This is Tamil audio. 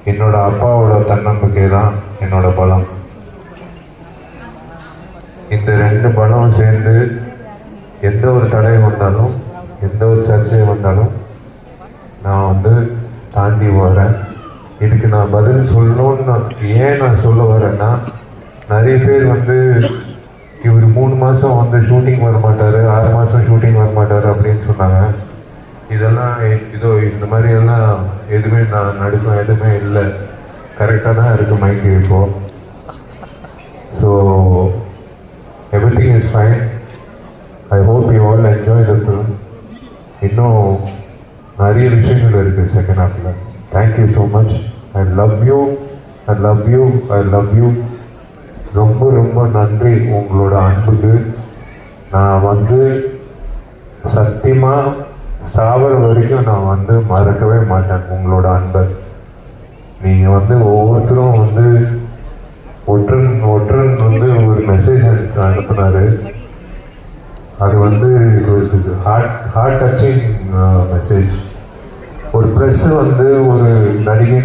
என்னோட அப்பாவோட தன்னம்பிக்கை தான் என்னோட பலம். இந்த ரெண்டு பலம் சேர்ந்து எந்த ஒரு தடை வந்தாலும், எந்த ஒரு சர்ச்சை வந்தாலும் நான் வந்து தாண்டி வரேன். இதுக்கு நான் பதில் சொல்லணும்னு ஏன் நான் சொல்ல வரேன்னா, நிறைய பேர் வந்து இவர் 3 மாதம் வந்து ஷூட்டிங் வர மாட்டார், 6 மாதம் ஷூட்டிங் வர மாட்டார் அப்படின்னு சொன்னாங்க. இதெல்லாம் இதோ இந்த மாதிரி எல்லாம் எதுவுமே நான் நடுக்கம் எதுவுமே இல்லை, கரெக்டாக தான் இருக்குது மைக்கு இப்போது. So everything is fine. I hope you all enjoy the film. இன்னும் நிறைய விஷயங்கள் இருக்குது செகண்ட் ஹாஃபில். Thank you so much. I love you, I love you, I love you. ரொம்ப ரொம்ப நன்றி உங்களோட அன்புக்கு. நான் வந்து சத்தியமாக சாவர வரைக்கும் நான் வந்து மறக்கவே மாட்டேன் உங்களோட அன்பை. நீங்கள் வந்து ஒவ்வொருத்தரும் வந்து ஒற்றன் வந்து ஒரு மெசேஜ் அனுப்புனார். அது வந்து ஹார்ட் டச்சிங் மெசேஜ். ஒரு ப்ரெஸ்ஸு வந்து ஒரு நடிகை